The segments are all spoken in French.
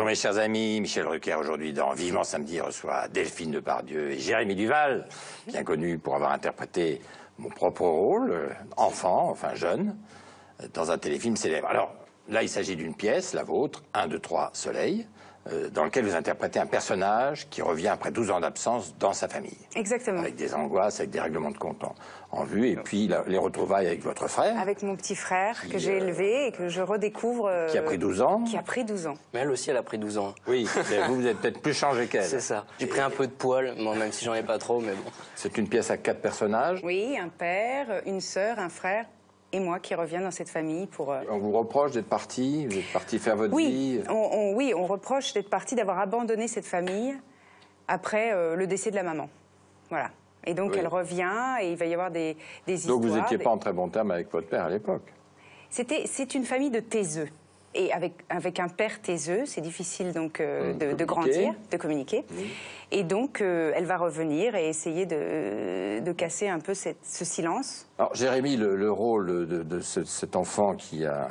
mes chers amis, Michel Drucker aujourd'hui dans Vivement Samedi reçoit Delphine Depardieu et Jérémy Duval, bien connu pour avoir interprété mon propre rôle, enfant, enfin jeune, dans un téléfilm célèbre. Alors là, il s'agit d'une pièce, la vôtre, 1, 2, 3, Soleil, dans lequel vous interprétez un personnage qui revient après 12 ans d'absence dans sa famille. Exactement. Avec des angoisses, avec des règlements de compte en vue, et puis les retrouvailles avec votre frère. Avec mon petit frère que j'ai élevé et que je redécouvre. Qui a pris 12 ans. Qui a pris 12 ans. Mais elle aussi, elle a pris 12 ans. Oui, mais vous êtes peut-être plus changé qu'elle. C'est ça. J'ai pris un peu de poil, bon, même si j'en ai pas trop, mais bon. C'est une pièce à 4 personnages. Oui, un père, une sœur, un frère et moi qui reviens dans cette famille pour... On vous reproche d'être parti, vous êtes parti faire votre vie. Oui, on reproche d'être parti, d'avoir abandonné cette famille après le décès de la maman. Voilà. Et donc elle revient et il va y avoir des histoires. Donc vous n'étiez pas en très bon terme avec votre père à l'époque. C'est une famille de taiseux. Et avec un père taiseux, c'est difficile donc de grandir, de communiquer. Et donc elle va revenir et essayer de casser un peu ce silence. Alors Jérémy, le rôle de cet enfant qui a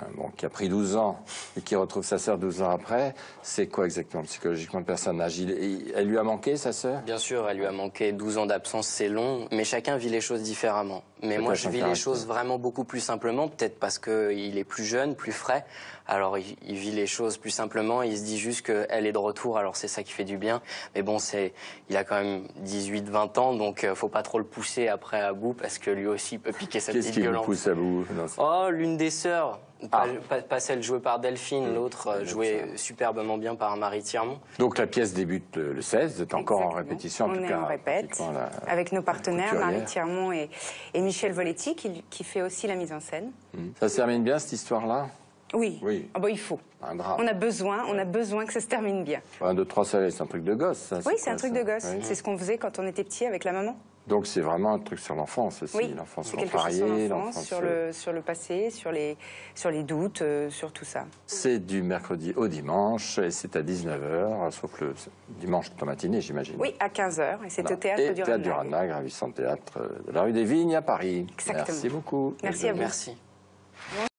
pris 12 ans et qui retrouve sa sœur 12 ans après, c'est quoi exactement psychologiquement le personnage? Elle lui a manqué, sa sœur? Bien sûr, elle lui a manqué. 12 ans d'absence, c'est long, mais chacun vit les choses différemment. Mais moi, je vis les choses vraiment beaucoup plus simplement, peut-être parce qu'il est plus jeune, plus frais. Alors, il vit les choses plus simplement, il se dit juste qu'elle est de retour, alors c'est ça qui fait du bien. Mais bon, il a quand même 18-20 ans, donc faut pas trop le pousser après à bout, parce que lui aussi peut piquer sa petite gueulante. Qu'est-ce qui vous pousse à bout? Oh, l'une des sœurs. Pas celle jouée par Delphine, l'autre jouée superbement bien par Marie Thiermont. Donc la pièce débute le 16, vous êtes encore en répétition en tout cas. On répète avec nos partenaires Marie Thiermont et Michel Voletti qui fait aussi la mise en scène. Ça se termine bien cette histoire-là? Oui. Ah bah, il faut. Un drame. On a besoin que ça se termine bien. 1, 2, 3, Soleil, c'est un truc de gosse, ça. Oui, c'est un truc de gosse. Oui. C'est ce qu'on faisait quand on était petit avec la maman. Donc c'est vraiment un truc sur l'enfance aussi, oui, l'enfance variée, sur le passé, sur les doutes, sur tout ça. C'est du mercredi au dimanche et c'est à 19h, sauf le dimanche toute la matinée, j'imagine. Oui, à 15h, et c'est au Théâtre du Ranag. Théâtre du Ranag, ravissant théâtre de la rue des Vignes à Paris. Exactement. Merci beaucoup. Merci à vous. Merci.